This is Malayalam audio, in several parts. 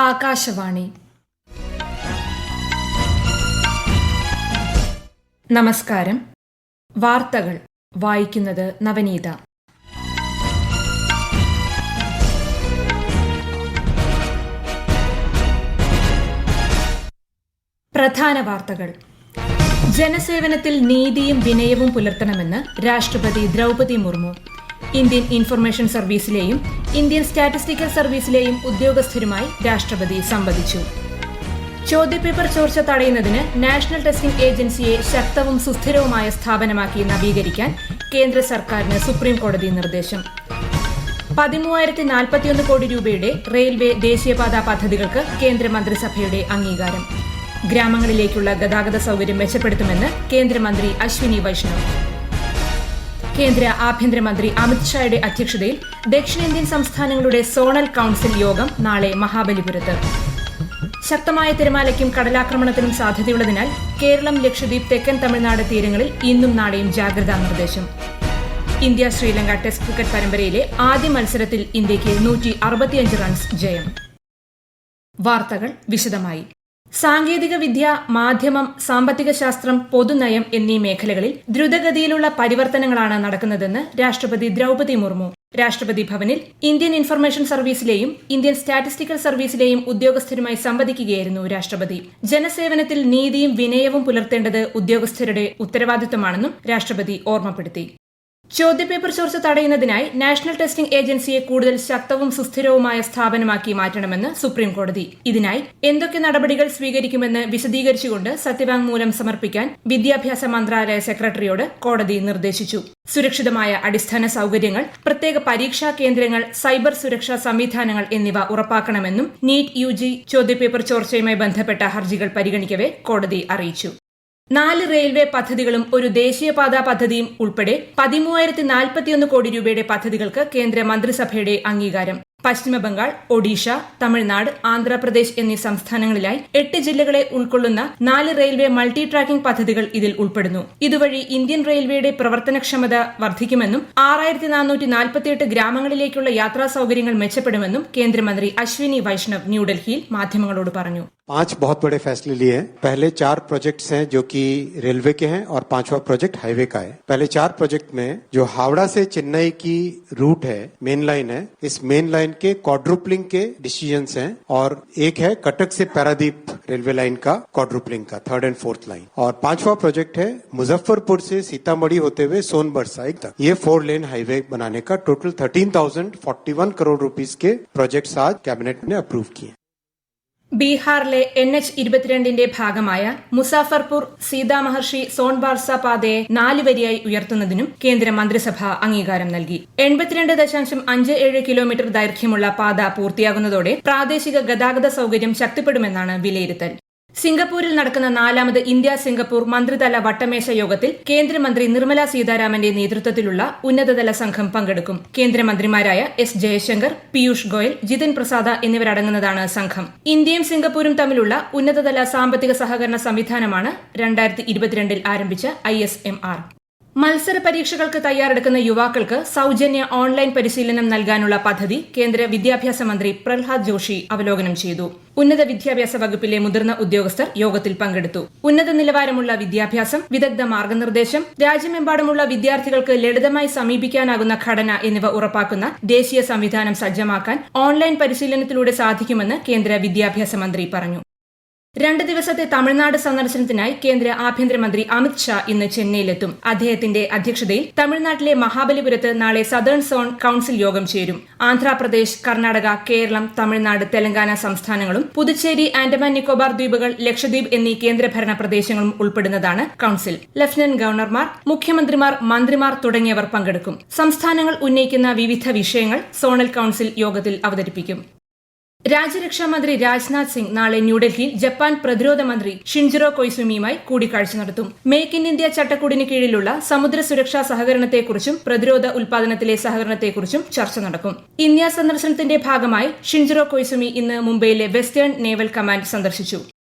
ആകാശവാണി. നമസ്കാരം. വാർത്തകൾ വായിക്കുന്നത് നവനീത. പ്രധാന വാർത്തകൾ. ജനസേവനത്തിൽ നീതിയും വിനയവും പുലർത്തണമെന്ന് രാഷ്ട്രപതി ദ്രൗപദി മുർമു. ഇന്ത്യൻ ഇൻഫർമേഷൻ സർവീസിലെയും ഇന്ത്യൻ സ്റ്റാറ്റിസ്റ്റിക്കൽ സർവീസിലെയും ഉദ്യോഗസ്ഥരുമായി രാഷ്ട്രപതി സംവദിച്ചു. ചോദ്യപേപ്പർ ചോർച്ച തടയുന്നതിന് നാഷണൽ ടെസ്റ്റിംഗ് ഏജൻസിയെ ശക്തവും സുസ്ഥിരവുമായ സ്ഥാപനമാക്കി നവീകരിക്കാൻ കേന്ദ്ര സർക്കാരിന് സുപ്രീംകോടതി നിർദ്ദേശം. 13,041 കോടി രൂപയുടെ റെയിൽവേ ദേശീയപാതാ പദ്ധതികൾക്ക് കേന്ദ്രമന്ത്രിസഭയുടെ അംഗീകാരം. ഗ്രാമങ്ങളിലേക്കുള്ള ഗതാഗത സൌകര്യം മെച്ചപ്പെടുത്തുമെന്ന് കേന്ദ്രമന്ത്രി അശ്വിനി വൈഷ്ണവ്. കേന്ദ്ര ആഭ്യന്തരമന്ത്രി അമിത്ഷായുടെ അധ്യക്ഷതയിൽ ദക്ഷിണേന്ത്യൻ സംസ്ഥാനങ്ങളുടെ സോണൽ കൌൺസിൽ യോഗം നാളെ മഹാബലിപുരത്ത്. ശക്തമായ തിരമാലയ്ക്കും കടലാക്രമണത്തിനും സാധ്യതയുള്ളതിനാൽ കേരളം, ലക്ഷദ്വീപ്, തെക്കൻ തമിഴ്നാട് തീരങ്ങളിൽ ഇന്നും നാളെയും ജാഗ്രതാ നിർദ്ദേശം. ഇന്ത്യ ശ്രീലങ്ക ടെസ്റ്റ് ക്രിക്കറ്റ് പരമ്പരയിലെ ആദ്യ മത്സരത്തിൽ ഇന്ത്യയ്ക്ക് 165 റൺസ് ജയം. വാർത്തകൾ വിശദമായി. സാങ്കേതിക വിദ്യ, മാധ്യമം, സാമ്പത്തിക ശാസ്ത്രം, പൊതുനയം എന്നീ മേഖലകളിൽ ദ്രുതഗതിയിലുള്ള പരിവർത്തനങ്ങളാണ് നടക്കുന്നതെന്ന് രാഷ്ട്രപതി ദ്രൗപദി മുർമു രാഷ്ട്രപതി ഭവനിൽ ഇന്ത്യൻ ഇൻഫർമേഷൻ സർവീസിലെയും ഇന്ത്യൻ സ്റ്റാറ്റിസ്റ്റിക്കൽ സർവീസിലെയും ഉദ്യോഗസ്ഥരുമായി സംവദിക്കുകയായിരുന്നു രാഷ്ട്രപതി. ജനസേവനത്തിൽ നീതിയും വിനയവും പുലർത്തേണ്ടത് ഉദ്യോഗസ്ഥരുടെ ഉത്തരവാദിത്തമാണെന്നും രാഷ്ട്രപതി ഓർമ്മപ്പെടുത്തി. ചോദ്യപേപ്പർ ചോർച്ച തടയുന്നതിനായി നാഷണൽ ടെസ്റ്റിംഗ് ഏജൻസിയെ കൂടുതൽ ശക്തവും സുസ്ഥിരവുമായ സ്ഥാപനമാക്കി മാറ്റണമെന്ന് സുപ്രീംകോടതി. ഇതിനായി എന്തൊക്കെ നടപടികൾ സ്വീകരിക്കുമെന്ന് വിശദീകരിച്ചുകൊണ്ട് സത്യവാങ്മൂലം സമർപ്പിക്കാൻ വിദ്യാഭ്യാസ മന്ത്രാലയ സെക്രട്ടറിയോട് കോടതി നിർദ്ദേശിച്ചു. സുരക്ഷിതമായ അടിസ്ഥാന സൌകര്യങ്ങൾ, പ്രത്യേക പരീക്ഷാ കേന്ദ്രങ്ങൾ, സൈബർ സുരക്ഷാ സംവിധാനങ്ങൾ എന്നിവ ഉറപ്പാക്കണമെന്നും നീറ്റ് UG ചോദ്യപേപ്പർ ചോർച്ചയുമായി ബന്ധപ്പെട്ട ഹർജികൾ പരിഗണിക്കവെ കോടതി അറിയിച്ചു. 4 റെയിൽവേ പദ്ധതികളും ഒരു ദേശീയപാതാ പദ്ധതിയും ഉൾപ്പെടെ 13,041 കോടി രൂപയുടെ പദ്ധതികൾക്ക് കേന്ദ്ര മന്ത്രിസഭയുടെ അംഗീകാരം. പശ്ചിമബംഗാൾ, ഒഡീഷ, തമിഴ്നാട്, ആന്ധ്രാപ്രദേശ് എന്നീ സംസ്ഥാനങ്ങളിലായി 8 ജില്ലകളെ ഉൾക്കൊള്ളുന്ന 4 റെയിൽവേ മൾട്ടി ട്രാക്കിംഗ് പദ്ധതികൾ ഇതിൽ ഉൾപ്പെടുന്നു. ഇതുവഴി ഇന്ത്യൻ റെയിൽവേയുടെ പ്രവർത്തനക്ഷമത വർദ്ധിക്കുമെന്നും 6,448 ഗ്രാമങ്ങളിലേക്കുള്ള യാത്രാ സൌകര്യങ്ങൾ മെച്ചപ്പെടുമെന്നും കേന്ദ്രമന്ത്രി അശ്വിനി വൈഷ്ണവ് ന്യൂഡൽഹിയിൽ മാധ്യമങ്ങളോട് പറഞ്ഞു. 5 बहुत बड़े फैसले लिए हैं. पहले 4 प्रोजेक्ट्स हैं जो कि रेलवे के हैं और 5वां प्रोजेक्ट हाईवे का है. पहले 4 प्रोजेक्ट में जो हावड़ा से चेन्नई की रूट है, मेन लाइन है, इस मेन लाइन के क्वाड्रुपलिंग के डिसीजंस हैं और एक है कटक से पारादीप रेलवे लाइन का क्वाड्रुपलिंग का 3rd and 4th लाइन. और 5वां प्रोजेक्ट है मुजफ्फरपुर से सीतामढ़ी होते हुए सोनबरसाई तक. ये 4 लेन हाईवे बनाने का टोटल 13,041 करोड़ रुपीस के प्रोजेक्ट्स आज कैबिनेट ने अप्रूव किए. ബീഹാറിലെ NH-22ന്റെ ഭാഗമായ മുസാഫർപൂർ സീതാമഹർഷി സോൺബാർസ പാതയെ 4 വരിയായി ഉയർത്തുന്നതിനും കേന്ദ്ര മന്ത്രിസഭ അംഗീകാരം നൽകി. 82.57 കിലോമീറ്റർ ദൈർഘ്യമുള്ള പാത പൂർത്തിയാകുന്നതോടെ പ്രാദേശിക ഗതാഗത സൌകര്യം ശക്തിപ്പെടുമെന്നാണ് വിലയിരുത്തൽ. സിംഗപ്പൂരിൽ നടക്കുന്ന 4ാമത് ഇന്ത്യ സിംഗപ്പൂർ മന്ത്രിതല വട്ടമേശ യോഗത്തിൽ കേന്ദ്രമന്ത്രി നിർമ്മല സീതാരാമന്റെ നേതൃത്വത്തിലുള്ള ഉന്നതതല സംഘം പങ്കെടുക്കും. കേന്ദ്രമന്ത്രിമാരായ S. ജയശങ്കർ, പീയൂഷ് ഗോയൽ, ജിതിൻ പ്രസാദ എന്നിവരടങ്ങുന്നതാണ് സംഘം. ഇന്ത്യയും സിംഗപ്പൂരും തമ്മിലുള്ള ഉന്നതതല സാമ്പത്തിക സഹകരണ സംവിധാനമാണ് 2022 ആരംഭിച്ച ISMR. മത്സര പരീക്ഷകൾക്ക് തയ്യാറെടുക്കുന്ന യുവാക്കൾക്ക് സൌജന്യ ഓൺലൈൻ പരിശീലനം നൽകാനുള്ള പദ്ധതി കേന്ദ്ര വിദ്യാഭ്യാസ മന്ത്രി പ്രഹ്ലാദ് ജോഷി അവലോകനം ചെയ്തു. ഉന്നത വിദ്യാഭ്യാസ വകുപ്പിലെ മുതിർന്ന ഉദ്യോഗസ്ഥർ യോഗത്തിൽ പങ്കെടുത്തു. ഉന്നത നിലവാരമുള്ള വിദ്യാഭ്യാസം, വിദഗ്ധ മാർഗനിർദ്ദേശം, രാജ്യമെമ്പാടുമുള്ള വിദ്യാർത്ഥികൾക്ക് ലളിതമായി സമീപിക്കാനാകുന്ന ഘടന എന്നിവ ഉറപ്പാക്കുന്ന ദേശീയ സംവിധാനം സജ്ജമാക്കാൻ ഓൺലൈൻ പരിശീലനത്തിലൂടെ സാധിക്കുമെന്ന് കേന്ദ്ര വിദ്യാഭ്യാസ മന്ത്രി പറഞ്ഞു. 2 ദിവസത്തെ തമിഴ്നാട് സന്ദർശനത്തിനായി കേന്ദ്ര ആഭ്യന്തരമന്ത്രി അമിത്ഷാ ഇന്ന് ചെന്നൈയിലെത്തും. അദ്ദേഹത്തിന്റെ അധ്യക്ഷതയിൽ തമിഴ്നാട്ടിലെ മഹാബലിപുരത്ത് നാളെ സദേൺ സോൺ കൌൺസിൽ യോഗം ചേരും. ആന്ധ്രാപ്രദേശ്, കർണാടക, കേരളം, തമിഴ്നാട്, തെലങ്കാന സംസ്ഥാനങ്ങളും പുതുച്ചേരി, ആൻഡമാൻ നിക്കോബാർ ദ്വീപുകൾ, ലക്ഷദ്വീപ് എന്നീ കേന്ദ്രഭരണ പ്രദേശങ്ങളും ഉൾപ്പെടുന്നതാണ് കൌൺസിൽ. ലഫ്റ്റനന്റ് ഗവർണർമാർ, മുഖ്യമന്ത്രിമാർ, മന്ത്രിമാർ തുടങ്ങിയവർ പങ്കെടുക്കും. സംസ്ഥാനങ്ങൾ ഉന്നയിക്കുന്ന വിവിധ വിഷയങ്ങൾ സോണൽ കൌൺസിൽ യോഗത്തിൽ അവതരിപ്പിക്കും. രാജ്യരക്ഷാമന്ത്രി രാജ്നാഥ് സിംഗ് നാളെ ന്യൂഡൽഹിയിൽ ജപ്പാൻ പ്രതിരോധ മന്ത്രി ഷിൻജിറോ കൊയ്സുമിയുമായി കൂടിക്കാഴ്ച നടത്തും. മേക്ക് ഇൻ ഇന്ത്യ ചട്ടക്കൂടിന് കീഴിലുള്ള സമുദ്ര സുരക്ഷാ സഹകരണത്തെക്കുറിച്ചും പ്രതിരോധ ഉൽപാദനത്തിലെ സഹകരണത്തെക്കുറിച്ചും ചർച്ച നടക്കും. ഇന്ത്യ സന്ദർശനത്തിന്റെ ഭാഗമായി ഷിൻജിറോ കൊയ്സുമി ഇന്ന് മുംബൈയിലെ വെസ്റ്റേൺ നേവൽ കമാൻഡ് സന്ദർശിച്ചു.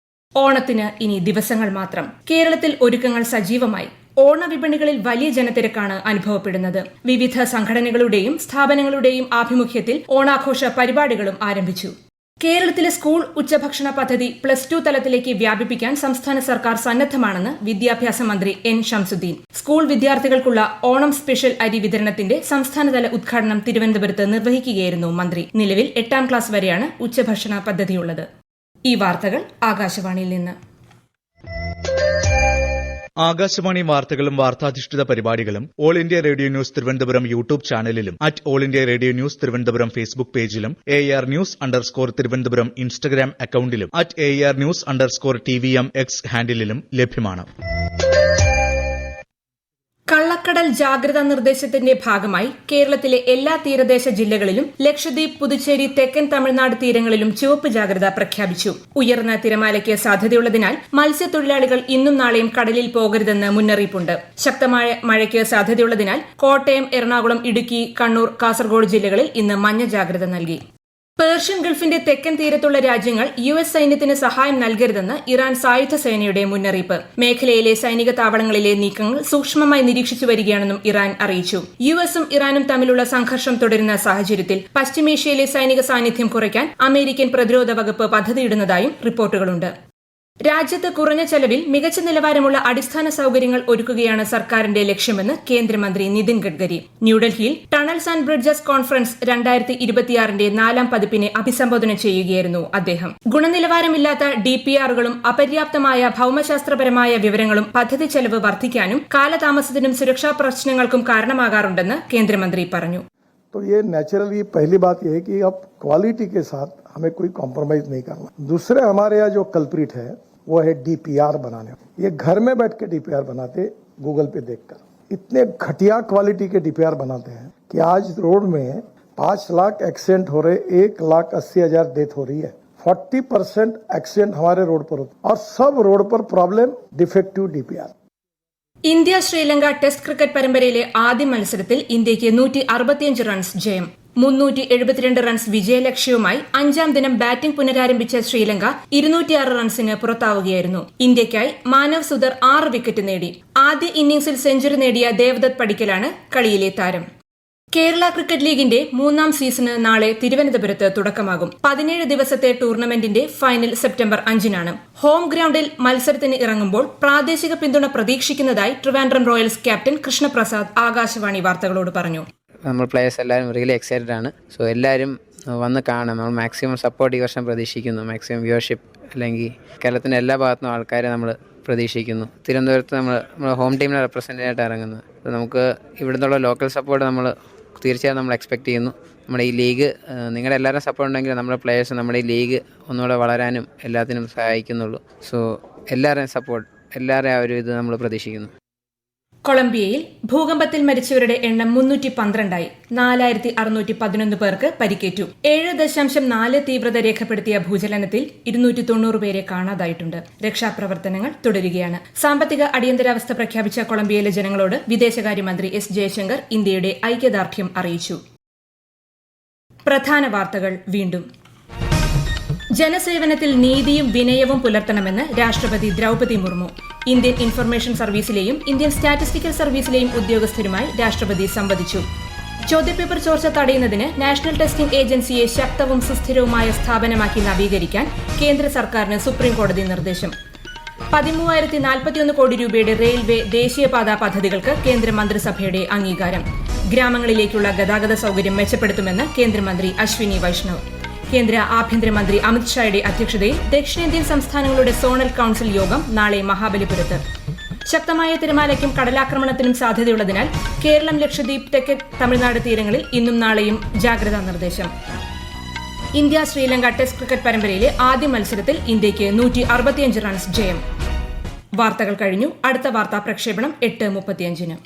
ഓണത്തിന് ഇനി ദിവസങ്ങൾ മാത്രം. കേരളത്തിൽ ഒരുക്കങ്ങൾ സജീവമായി. ഓണവിപണികളിൽ വലിയ ജനത്തിരക്കാണ് അനുഭവപ്പെടുന്നത്. വിവിധ സംഘടനകളുടെയും സ്ഥാപനങ്ങളുടെയും ആഭിമുഖ്യത്തിൽ ഓണാഘോഷ പരിപാടികളും ആരംഭിച്ചു. കേരളത്തിലെ സ്കൂൾ ഉച്ചഭക്ഷണ പദ്ധതി +2 തലത്തിലേക്ക് വ്യാപിപ്പിക്കാൻ സംസ്ഥാന സർക്കാർ സന്നദ്ധമാണെന്ന് വിദ്യാഭ്യാസ മന്ത്രി എൻ ഷംസുദ്ദീൻ. സ്കൂൾ വിദ്യാർത്ഥികൾക്കുള്ള ഓണം സ്പെഷ്യൽ അരി വിതരണത്തിന്റെ സംസ്ഥാനതല ഉദ്ഘാടനം തിരുവനന്തപുരത്ത് നിർവഹിക്കുകയായിരുന്നു മന്ത്രി. നിലവിൽ 8ാം ക്ലാസ് വരെയാണ് ഉച്ചഭക്ഷണ പദ്ധതിയുള്ളത്. ഈ വാർത്തകൾ ആകാശവാണിയിൽ നിന്ന്. ആകാശവാണി വാർത്തകളും വാർത്താധിഷ്ഠിത പരിപാടികളും All India Radio News Thiruvananthapuram YouTube ചാനലിലും @All India Radio News Thiruvananthapuram Facebook പേജിലും AR News_ തിരുവനന്തപുരം ഇൻസ്റ്റഗ്രാം അക്കൌണ്ടിലും @AR News_TVM X ഹാൻഡിലും ലഭ്യമാണ്. കള്ളക്കടൽ ജാഗ്രതാ നിർദ്ദേശത്തിന്റെ ഭാഗമായി കേരളത്തിലെ എല്ലാ തീരദേശ ജില്ലകളിലും ലക്ഷദ്വീപ്, പുതുച്ചേരി, തെക്കൻ തമിഴ്നാട് തീരങ്ങളിലും ചുവപ്പ് ജാഗ്രത പ്രഖ്യാപിച്ചു. ഉയർന്ന തിരമാലയ്ക്ക് സാധ്യതയുള്ളതിനാൽ മത്സ്യത്തൊഴിലാളികൾ ഇന്നും നാളെയും കടലിൽ പോകരുതെന്ന് മുന്നറിയിപ്പുണ്ട്. ശക്തമായ മഴയ്ക്ക് സാധ്യതയുള്ളതിനാൽ കോട്ടയം, എറണാകുളം, ഇടുക്കി, കണ്ണൂർ, കാസർഗോഡ് ജില്ലകളിൽ ഇന്ന് മഞ്ഞ ജാഗ്രത നൽകി. പേർഷ്യൻ ഗൾഫിന്റെ തെക്കൻ തീരത്തുള്ള രാജ്യങ്ങൾ US സൈന്യത്തിന് സഹായം നൽകരുതെന്ന് ഇറാൻ സായുധ സേനയുടെ മുന്നറിയിപ്പ്. മേഖലയിലെ സൈനിക താവളങ്ങളിലെ നീക്കങ്ങൾ സൂക്ഷ്മമായി നിരീക്ഷിച്ചു വരികയാണെന്നും ഇറാൻ അറിയിച്ചു. USഉം ഇറാനും തമ്മിലുള്ള സംഘർഷം തുടരുന്ന സാഹചര്യത്തിൽ പശ്ചിമേഷ്യയിലെ സൈനിക സാന്നിധ്യം കുറയ്ക്കാൻ അമേരിക്കൻ പ്രതിരോധ വകുപ്പ് പദ്ധതിയിടുന്നതായും റിപ്പോർട്ടുകളുണ്ട്. രാജ്യത്ത് കുറഞ്ഞ ചെലവിൽ മികച്ച നിലവാരമുള്ള അടിസ്ഥാന സൌകര്യങ്ങൾ ഒരുക്കുകയാണ് സർക്കാരിന്റെ ലക്ഷ്യമെന്ന് കേന്ദ്രമന്ത്രി നിതിൻ ഗഡ്കരി. ന്യൂഡൽഹിയിൽ ടണൽസ് ആൻഡ് ബ്രിഡ്ജസ് കോൺഫറൻസ് 2026ന്റെ 4ാം പതിപ്പിനെ അഭിസംബോധന ചെയ്യുകയായിരുന്നു അദ്ദേഹം. ഗുണനിലവാരമില്ലാത്ത DPRകളും അപര്യാപ്തമായ ഭൌമശാസ്ത്രപരമായ വിവരങ്ങളും പദ്ധതി ചെലവ് വർദ്ധിക്കാനും കാലതാമസത്തിനും സുരക്ഷാ പ്രശ്നങ്ങൾക്കും കാരണമാകാറുണ്ടെന്ന് കേന്ദ്രമന്ത്രി പറഞ്ഞു. तो ये नेचुरली पहली बात यह है कि अब क्वालिटी के साथ हमें कोई कॉम्प्रोमाइज नहीं करना. दूसरे हमारे यहाँ जो कल्प्रिट है वो है DPR बनाने. ये घर में बैठ के DPR बनाते गूगल पे देखकर इतने घटिया क्वालिटी के DPR बनाते हैं कि आज रोड में 5 लाख एक्सीडेंट हो रहे, 1,80,000 डेथ हो रही है. 40% एक्सीडेंट हमारे रोड पर होते और सब रोड पर problem defective DPR. India Sri Lanka test cricket പരമ്പരയിലെ ആദ്യ മത്സരത്തിൽ ഇന്ത്യയ്ക്ക് 165 റൺസ് ജയം. 372 റൺസ് വിജയലക്ഷ്യവുമായി 5ാം ദിനം ബാറ്റിംഗ് പുനരാരംഭിച്ച ശ്രീലങ്ക 206 റൺസിന് പുറത്താവുകയായിരുന്നു. ഇന്ത്യയ്ക്കായി മാനവ് സുധർ 6 വിക്കറ്റ് നേടി. ആദ്യ ഇന്നിംഗ്സിൽ സെഞ്ചുറി നേടിയ ദേവദത്ത് പടിക്കലാണ് കളിയിലെ താരം. കേരള ക്രിക്കറ്റ് ലീഗിന്റെ 3ാം സീസണ് നാളെ തിരുവനന്തപുരത്ത് തുടക്കമാകും. 17 ദിവസത്തെ ടൂർണമെന്റിന്റെ ഫൈനൽ സെപ്റ്റംബർ 5-നാണ്. ഹോം ഗ്രൌണ്ടിൽ മത്സരത്തിന് ഇറങ്ങുമ്പോൾ പ്രാദേശിക പിന്തുണ പ്രതീക്ഷിക്കുന്നതായി ട്രിവാൻഡ്രം റോയൽസ് ക്യാപ്റ്റൻ കൃഷ്ണപ്രസാദ് ആകാശവാണി വാർത്തകളോട് പറഞ്ഞു. നമ്മൾ പ്ലേയേഴ്സ് എല്ലാവരും റിയലി എക്സൈറ്റഡ് ആണ്. സോ എല്ലാവരും വന്ന് കാണാം. നമ്മൾ മാക്സിമം സപ്പോർട്ട് ഈ വർഷം പ്രതീക്ഷിക്കുന്നു. മാക്സിമം വ്യൂവർഷിപ്പ് അല്ലെങ്കിൽ കേരളത്തിൻ്റെ എല്ലാ ഭാഗത്തുനിന്നും ആൾക്കാരെ നമ്മൾ പ്രതീക്ഷിക്കുന്നു. തിരുവനന്തപുരത്ത് നമ്മൾ ഹോം ടീമിനെ റെപ്രസെൻ്റ് ആയിട്ട് ഇറങ്ങുന്നത്. നമുക്ക് ഇവിടുന്നുള്ള ലോക്കൽ സപ്പോർട്ട് നമ്മൾ തീർച്ചയായും നമ്മൾ എക്സ്പെക്ട് ചെയ്യുന്നു. നമ്മുടെ ഈ ലീഗ് നിങ്ങളുടെ എല്ലാവരും സപ്പോർട്ട് ഉണ്ടെങ്കിൽ നമ്മുടെ പ്ലേയേഴ്സ് നമ്മുടെ ഈ ലീഗ് ഒന്നുകൂടെ വളരാനും എല്ലാത്തിനും സഹായിക്കുന്നുള്ളൂ. സോ എല്ലാവരുടെയും സപ്പോർട്ട്, എല്ലാവരുടെയും ആ ഒരു ഇത് നമ്മൾ പ്രതീക്ഷിക്കുന്നു. കൊളംബിയയിൽ ഭൂകമ്പത്തിൽ മരിച്ചവരുടെ എണ്ണം 312ആയി. 4611 പേർക്ക് പരിക്കേറ്റു. 7.4 തീവ്രത രേഖപ്പെടുത്തിയ ഭൂചലനത്തിൽ 290 പേരെ കാണാതായിട്ടുണ്ട്. രക്ഷാപ്രവർത്തനങ്ങൾ തുടരുകയാണ്. സാമ്പത്തിക അടിയന്തരാവസ്ഥ പ്രഖ്യാപിച്ച കൊളംബിയയിലെ ജനങ്ങളോട് വിദേശകാര്യമന്ത്രി S. ജയശങ്കർ ഇന്ത്യയുടെ ഐക്യദാർഢ്യം അറിയിച്ചു. പ്രധാന വാർത്തകൾ വീണ്ടും. ജനസേവനത്തിൽ നീതിയും വിനയവും പുലർത്തണമെന്ന് രാഷ്ട്രപതി ദ്രൌപദി മുർമു. ഇന്ത്യൻ ഇൻഫർമേഷൻ സർവീസിലെയും ഇന്ത്യൻ സ്റ്റാറ്റിസ്റ്റിക്കൽ സർവീസിലെയും ഉദ്യോഗസ്ഥരുമായി രാഷ്ട്രപതി സംവദിച്ചു. ചോദ്യപേപ്പർ ചോർച്ച തടയുന്നതിന് നാഷണൽ ടെസ്റ്റിംഗ് ഏജൻസിയെ ശക്തവും സുസ്ഥിരവുമായ സ്ഥാപനമാക്കി നവീകരിക്കാൻ കേന്ദ്ര സർക്കാരിന് സുപ്രീംകോടതി നിർദ്ദേശം. 13,041 കോടി രൂപയുടെ റെയിൽവേ ദേശീയപാത പദ്ധതികൾക്ക് കേന്ദ്രമന്ത്രിസഭയുടെ അംഗീകാരം. ഗ്രാമങ്ങളിലേക്കുള്ള ഗതാഗത സൌകര്യം മെച്ചപ്പെടുത്തുമെന്ന് കേന്ദ്രമന്ത്രി അശ്വിനി വൈഷ്ണവ്. കേന്ദ്ര ആഭ്യന്തരമന്ത്രി അമിത്ഷായുടെ അധ്യക്ഷതയിൽ ദക്ഷിണേന്ത്യൻ സംസ്ഥാനങ്ങളുടെ സോണൽ കൌൺസിൽ യോഗം നാളെ മഹാബലിപുരത്ത്. ശക്തമായ തിരമാലയ്ക്കും കടലാക്രമണത്തിനും സാധ്യതയുള്ളതിനാൽ കേരളം, ലക്ഷദ്വീപ്, തെക്കൻ തമിഴ്നാട് തീരങ്ങളിൽ ഇന്നും നാളെയും ജാഗ്രതാ നിർദ്ദേശം. ഇന്ത്യ ശ്രീലങ്ക ടെസ്റ്റ് ക്രിക്കറ്റ് പരമ്പരയിലെ ആദ്യ മത്സരത്തിൽ ഇന്ത്യയ്ക്ക് 165 റൺസ് ജയം. വാർത്തകൾ കഴിഞ്ഞു. അടുത്ത വാർത്താ പ്രക്ഷേപണം 8:35-ന്.